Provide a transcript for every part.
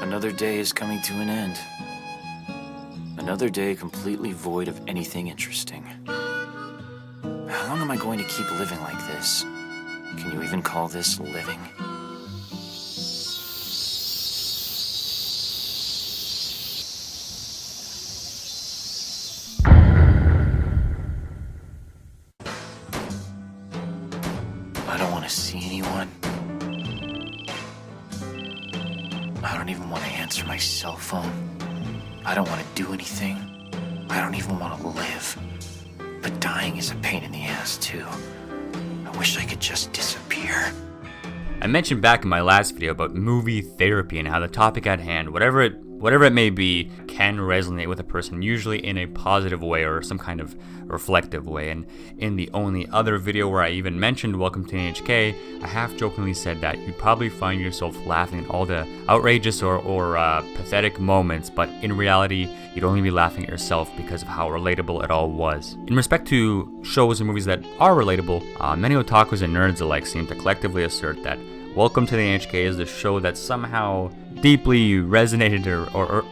Another day is coming to an end. Another day completely void of anything interesting. How long am I going to keep living like this? Can you even call this living? I don't want to see anyone. I don't even want to answer my cell phone. I don't want to do anything. I don't even want to live. But dying is a pain in the ass, too. I wish I could just disappear. I mentioned back in my last video about movie therapy and how the topic at hand, whatever it may be, can resonate with a person, usually in a positive way or some kind of reflective way. And in the only other video where I even mentioned Welcome to NHK, I half-jokingly said that you'd probably find yourself laughing at all the outrageous or pathetic moments, but in reality, you'd only be laughing at yourself because of how relatable it all was. In respect to shows and movies that are relatable, many otakus and nerds alike seem to collectively assert that Welcome to the NHK is the show that somehow deeply resonated or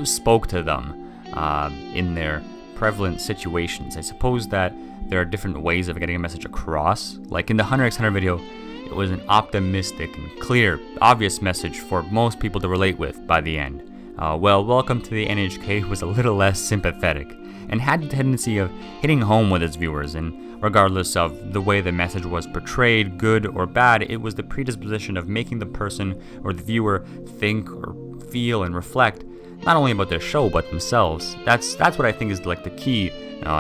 spoke to them in their prevalent situations. I suppose that there are different ways of getting a message across. Like in the Hunter x Hunter video, it was an optimistic and clear, obvious message for most people to relate with by the end. Welcome to the NHK was a little less sympathetic and had the tendency of hitting home with its viewers, and regardless of the way the message was portrayed, good or bad, it was the predisposition of making the person or the viewer think or feel and reflect not only about their show but themselves. That's what I think is like the key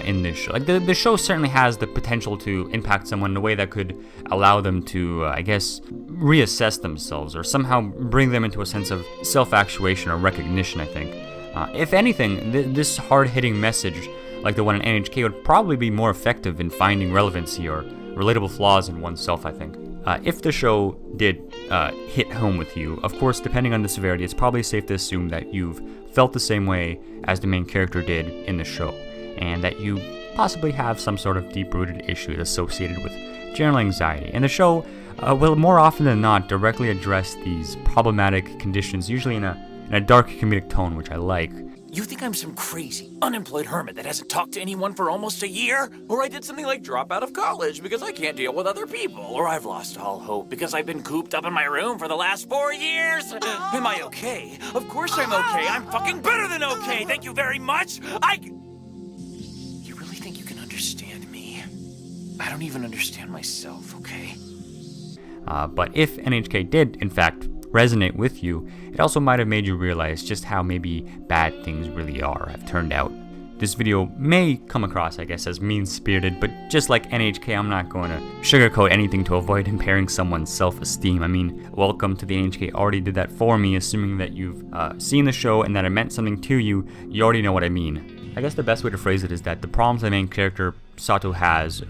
in this show. Like the show certainly has the potential to impact someone in a way that could allow them to, reassess themselves or somehow bring them into a sense of self-actuation or recognition, I think. If anything, this hard-hitting message, like the one in NHK, would probably be more effective in finding relevancy or relatable flaws in oneself, I think. If the show did hit home with you, of course, depending on the severity, it's probably safe to assume that you've felt the same way as the main character did in the show, and that you possibly have some sort of deep-rooted issues associated with general anxiety. And the show will more often than not directly address these problematic conditions, usually in a dark comedic tone, which I like. You think I'm some crazy, unemployed hermit that hasn't talked to anyone for almost a year? Or I did something like drop out of college because I can't deal with other people? Or I've lost all hope because I've been cooped up in my room for the last 4 years? Am I okay? Of course I'm okay. I'm fucking better than okay. Thank you very much. You really think you can understand me? I don't even understand myself, okay? But if NHK did, in fact, resonate with you, it also might have made you realize just how maybe bad things really have turned out. This video may come across, I guess, as mean-spirited, but just like NHK, I'm not going to sugarcoat anything to avoid impairing someone's self-esteem. I mean, Welcome to the NHK already did that for me, assuming that you've seen the show and that it meant something to you, you already know what I mean. I guess the best way to phrase it is that the problems the main character Sato has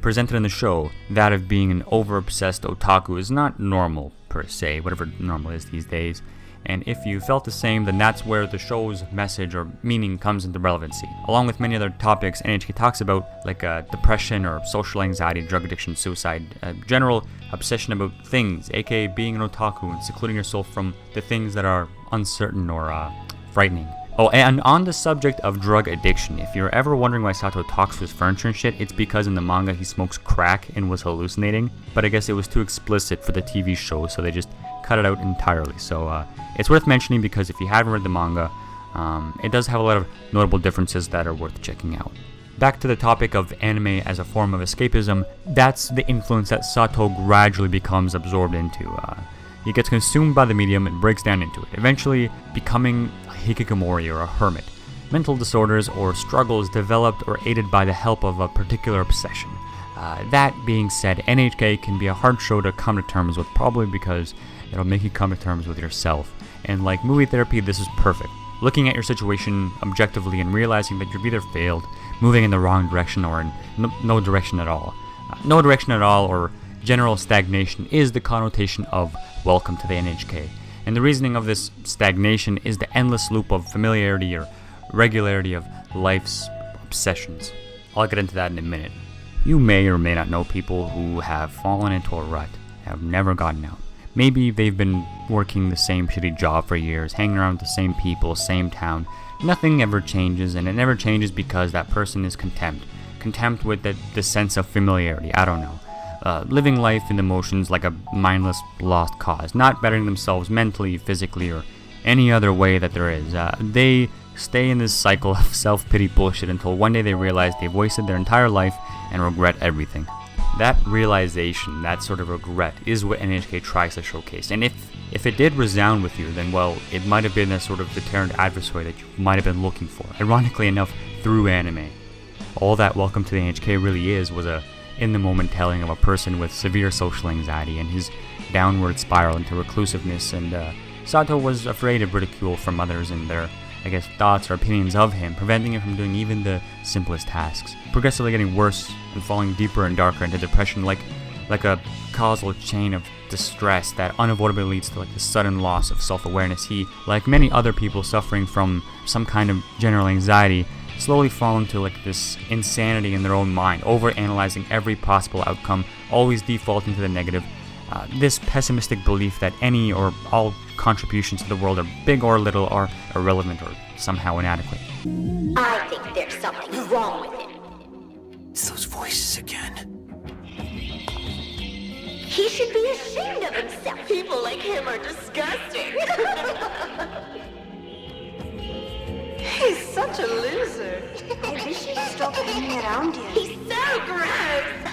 presented in the show, that of being an over-obsessed otaku, is not normal per se, whatever normal is these days. And if you felt the same, then that's where the show's message or meaning comes into relevancy. Along with many other topics NHK talks about, like depression or social anxiety, drug addiction, suicide, general obsession about things, aka being an otaku and secluding yourself from the things that are uncertain or frightening. Oh, and on the subject of drug addiction, if you're ever wondering why Sato talks with furniture and shit, it's because in the manga he smokes crack and was hallucinating, but I guess it was too explicit for the TV show, so they just cut it out entirely. So it's worth mentioning because if you haven't read the manga, it does have a lot of notable differences that are worth checking out. Back to the topic of anime as a form of escapism, that's the influence that Sato gradually becomes absorbed into. He gets consumed by the medium and breaks down into it, eventually becoming a hikikomori or a hermit. Mental disorders or struggles developed or aided by the help of a particular obsession. That being said, NHK can be a hard show to come to terms with, probably because it'll make you come to terms with yourself. And like movie therapy, this is perfect. Looking at your situation objectively and realizing that you've either failed, moving in the wrong direction, or in no direction at all. No direction at all, or general stagnation, is the connotation of Welcome to the NHK. And the reasoning of this stagnation is the endless loop of familiarity or regularity of life's obsessions. I'll get into that in a minute. You may or may not know people who have fallen into a rut, have never gotten out. Maybe they've been working the same shitty job for years, hanging around with the same people, same town. Nothing ever changes, and it never changes because that person is content. Content with the sense of familiarity, I don't know. Living life in the motions like a mindless lost cause, not bettering themselves mentally, physically, or any other way that there is. They stay in this cycle of self-pity bullshit until one day they realize they've wasted their entire life and regret everything. That realization, that sort of regret, is what NHK tries to showcase. And if it did resound with you, then well, it might have been a sort of deterrent adversary that you might have been looking for. Ironically enough, through anime. All that Welcome to the NHK really is was a in-the-moment telling of a person with severe social anxiety and his downward spiral into reclusiveness, and Sato was afraid of ridicule from others and their, thoughts or opinions of him, preventing him from doing even the simplest tasks, progressively getting worse and falling deeper and darker into depression like a causal chain of distress that unavoidably leads to the sudden loss of self-awareness. He, like many other people suffering from some kind of general anxiety, slowly fall into this insanity in their own mind, over-analyzing every possible outcome, always defaulting to the negative. This pessimistic belief that any or all contributions to the world are big or little, are irrelevant or somehow inadequate. I think there's something wrong with him. It's those voices again. He should be ashamed of himself. People like him are disgusting. He's such a loser. I wish he'd stop hanging around here. He's so gross.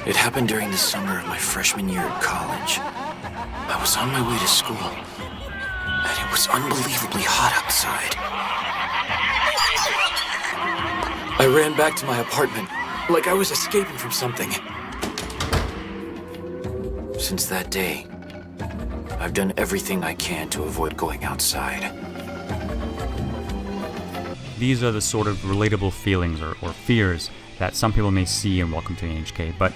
It happened during the summer of my freshman year at college. I was on my way to school, and it was unbelievably hot outside. I ran back to my apartment, like I was escaping from something. Since that day, I've done everything I can to avoid going outside. These are the sort of relatable feelings or fears that some people may see in Welcome to the NHK, but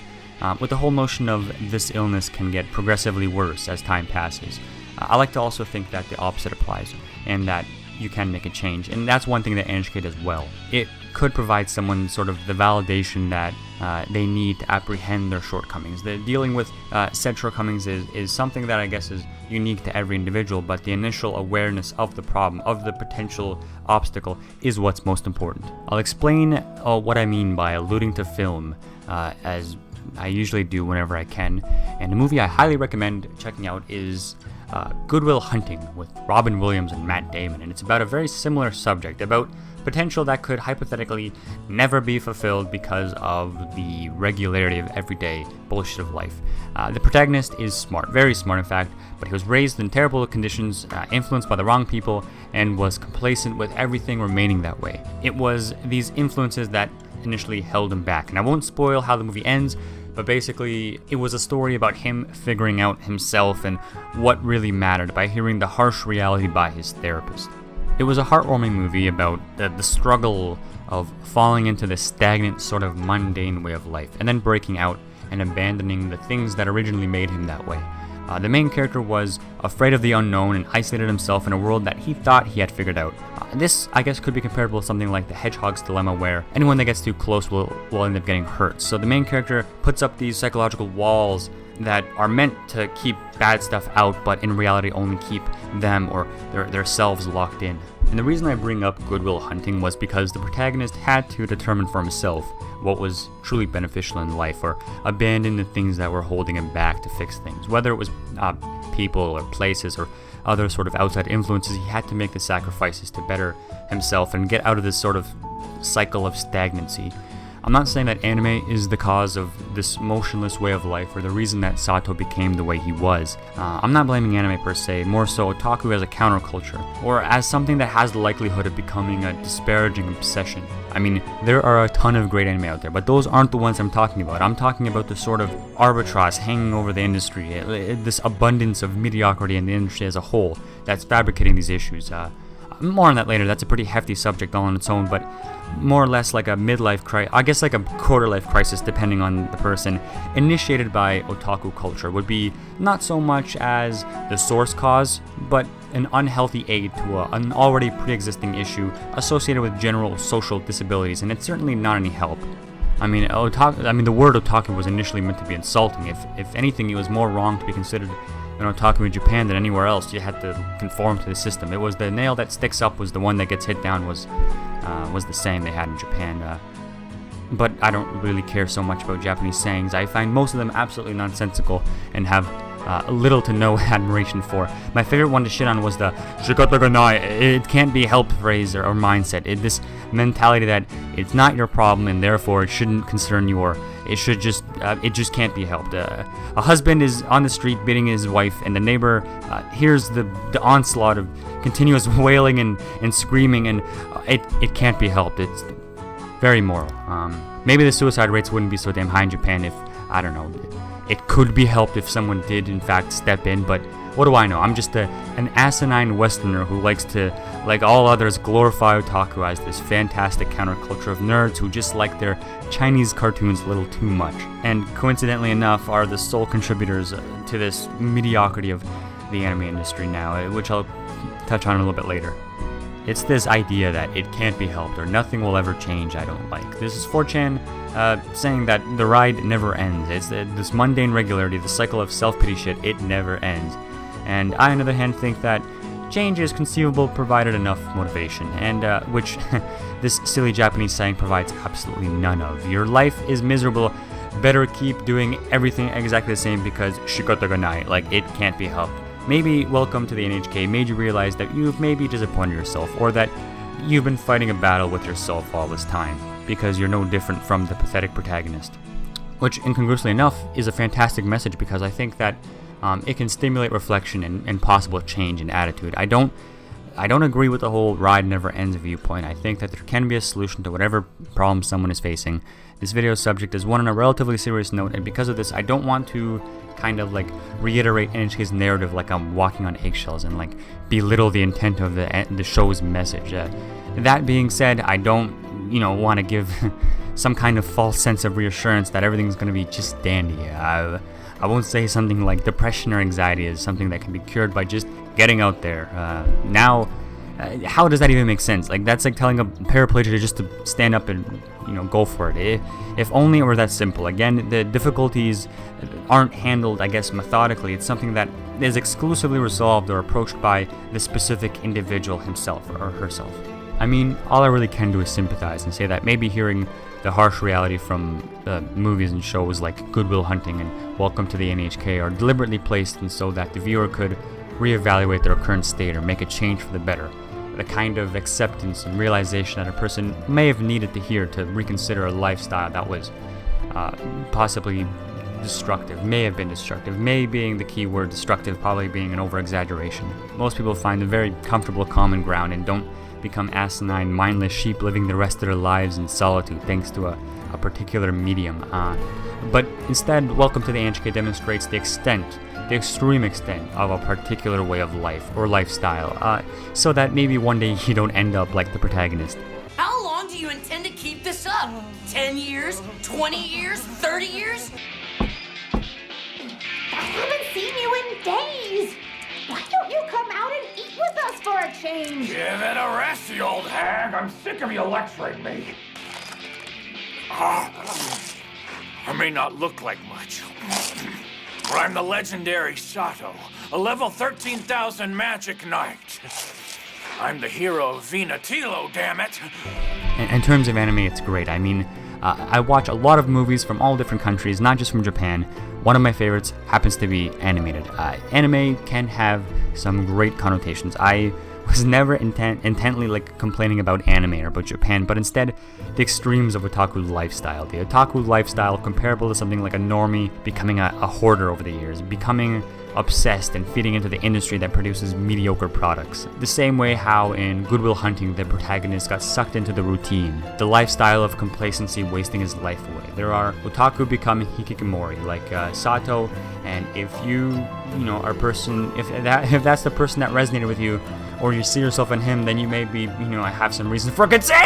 with the whole notion of this illness can get progressively worse as time passes, I like to also think that the opposite applies, and that you can make a change, and that's one thing that NHK does well. It could provide someone sort of the validation that they need to apprehend their shortcomings. Dealing with said shortcomings is something that I guess is unique to every individual, but the initial awareness of the problem, of the potential obstacle, is what's most important. I'll explain what I mean by alluding to film, as I usually do whenever I can, and a movie I highly recommend checking out is Good Will Hunting with Robin Williams and Matt Damon, and it's about a very similar subject, about potential that could hypothetically never be fulfilled because of the regularity of everyday bullshit of life. The protagonist is smart, very smart in fact, but he was raised in terrible conditions, influenced by the wrong people, and was complacent with everything remaining that way. It was these influences that initially held him back, and I won't spoil how the movie ends, but basically it was a story about him figuring out himself and what really mattered by hearing the harsh reality by his therapist. It was a heartwarming movie about the struggle of falling into this stagnant sort of mundane way of life and then breaking out and abandoning the things that originally made him that way. The main character was afraid of the unknown and isolated himself in a world that he thought he had figured out. This, I guess, could be comparable to something like the hedgehog's dilemma, where anyone that gets too close will end up getting hurt. So the main character puts up these psychological walls that are meant to keep bad stuff out, but in reality only keep them or their selves locked in. And the reason I bring up Good Will Hunting was because the protagonist had to determine for himself what was truly beneficial in life, or abandon the things that were holding him back to fix things. Whether it was people or places or other sort of outside influences, he had to make the sacrifices to better himself and get out of this sort of cycle of stagnancy. I'm not saying that anime is the cause of this motionless way of life or the reason that Sato became the way he was. I'm not blaming anime per se, more so otaku as a counterculture, or as something that has the likelihood of becoming a disparaging obsession. I mean, there are a ton of great anime out there, but those aren't the ones I'm talking about. I'm talking about the sort of albatross hanging over the industry, this abundance of mediocrity in the industry as a whole that's fabricating these issues. More on that later. That's a pretty hefty subject all on its own, but more or less like a midlife crisis, I guess like a quarter-life crisis depending on the person, initiated by otaku culture would be not so much as the source cause, but an unhealthy aid to an already pre-existing issue associated with general social disabilities, and it's certainly not any help. I mean, the word otaku was initially meant to be insulting. If anything, it was more wrong to be considered otaku in Japan than anywhere else. You had to conform to the system. It was the nail that sticks up was the one that gets hit down was the saying they had in Japan. But I don't really care so much about Japanese sayings. I find most of them absolutely nonsensical and have little to no admiration for. My favorite one to shit on was the "shikata ga nai," it can't be helped phrase or mindset. This mentality that it's not your problem and therefore it shouldn't concern you, or it just can't be helped. A husband is on the street beating his wife, and the neighbor hears the onslaught of continuous wailing and screaming, and it can't be helped. It's very moral. Maybe the suicide rates wouldn't be so damn high in Japan if, I don't know, it could be helped if someone did in fact step in, but what do I know? I'm just an asinine Westerner who likes to, like all others, glorify otaku as this fantastic counterculture of nerds who just like their Chinese cartoons a little too much, and coincidentally enough are the sole contributors to this mediocrity of the anime industry now, which I'll touch on a little bit later. It's this idea that it can't be helped or nothing will ever change I don't like. This is 4chan saying that the ride never ends. It's this mundane regularity, the cycle of self-pity shit, it never ends. And I, on the other hand, think that change is conceivable provided enough motivation, and which this silly Japanese saying provides absolutely none of. Your life is miserable, better keep doing everything exactly the same because shikata ga nai, like it can't be helped. Maybe welcome to the NHK made you realize that you've maybe disappointed yourself, or that you've been fighting a battle with yourself all this time, because you're no different from the pathetic protagonist. Which, incongruously enough, is a fantastic message, because I think that it can stimulate reflection and possible change in attitude. I don't agree with the whole ride never ends viewpoint. I think that there can be a solution to whatever problem someone is facing. This video's subject is one on a relatively serious note, and because of this, I don't want to kind of like reiterate NHK's narrative like I'm walking on eggshells and like belittle the intent of the show's message. That being said, I don't, want to give some kind of false sense of reassurance that everything's going to be just dandy. I won't say something like depression or anxiety is something that can be cured by just getting out there. How does that even make sense? Like, that's like telling a paraplegic just to stand up and, go for it. If only it were that simple. Again, the difficulties aren't handled, I guess, methodically. It's something that is exclusively resolved or approached by the specific individual himself or herself. I mean, all I really can do is sympathize and say that maybe hearing the harsh reality from movies and shows like Good Will Hunting and Welcome to the NHK are deliberately placed in so that the viewer could reevaluate their current state or make a change for the better. The kind of acceptance and realization that a person may have needed to hear to reconsider a lifestyle that was possibly destructive, may have been destructive, may being the key word, destructive probably being an over-exaggeration. Most people find a very comfortable common ground and don't become asinine, mindless sheep living the rest of their lives in solitude thanks to a particular medium. But instead, Welcome to the NHK demonstrates the extreme extent of a particular way of life or lifestyle, so that maybe one day you don't end up like the protagonist. How long do you intend to keep this up? 10 years? 20 years? 30 years? I haven't seen you in days. Why don't you come out and eat with us for a change? Give it a rest, you old hag. I'm sick of you lecturing me. I may not look like much, but I'm the legendary Sato, a level 13,000 magic knight. I'm the hero of Vinatilo, damn it. In terms of anime, it's great. I mean, I watch a lot of movies from all different countries, not just from Japan. One of my favorites happens to be animated. Anime can have some great connotations. I was never intently like complaining about anime or about Japan, but instead the extremes of otaku lifestyle. The otaku lifestyle comparable to something like a normie becoming a hoarder over the years, becoming obsessed and feeding into the industry that produces mediocre products. The same way how in Good Will Hunting the protagonist got sucked into the routine, the lifestyle of complacency wasting his life away. There are otaku become hikikomori like Sato, and if you are a person, if that's the person that resonated with you, or you see yourself in him, then you may be, have some reason for concern.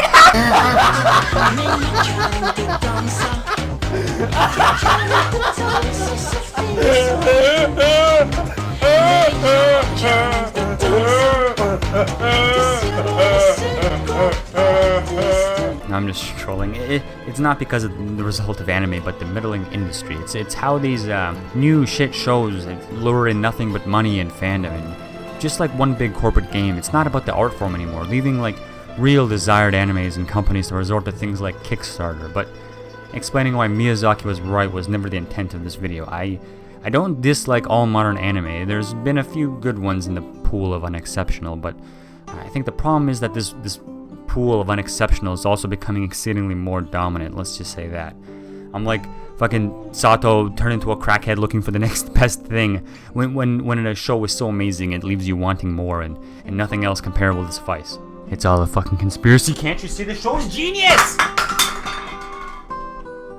Now I'm just trolling. It's not because of the result of anime, but the middling industry. It's how these new shit shows lure in nothing but money and fandom, and just like one big corporate game. It's not about the art form anymore, leaving like real desired animes and companies to resort to things like Kickstarter. But explaining why Miyazaki was right was never the intent of this video. I don't dislike all modern anime. There's been a few good ones in the pool of unexceptional, but I think the problem is that this pool of unexceptional is also becoming exceedingly more dominant, let's just say that. I'm like fucking Sato turned into a crackhead looking for the next best thing when a show is so amazing it leaves you wanting more and nothing else comparable to suffice. It's all a fucking conspiracy. Can't you see the show's genius?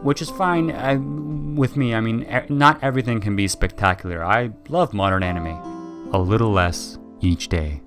Which is fine with me. I mean, not everything can be spectacular. I love modern anime. A little less each day.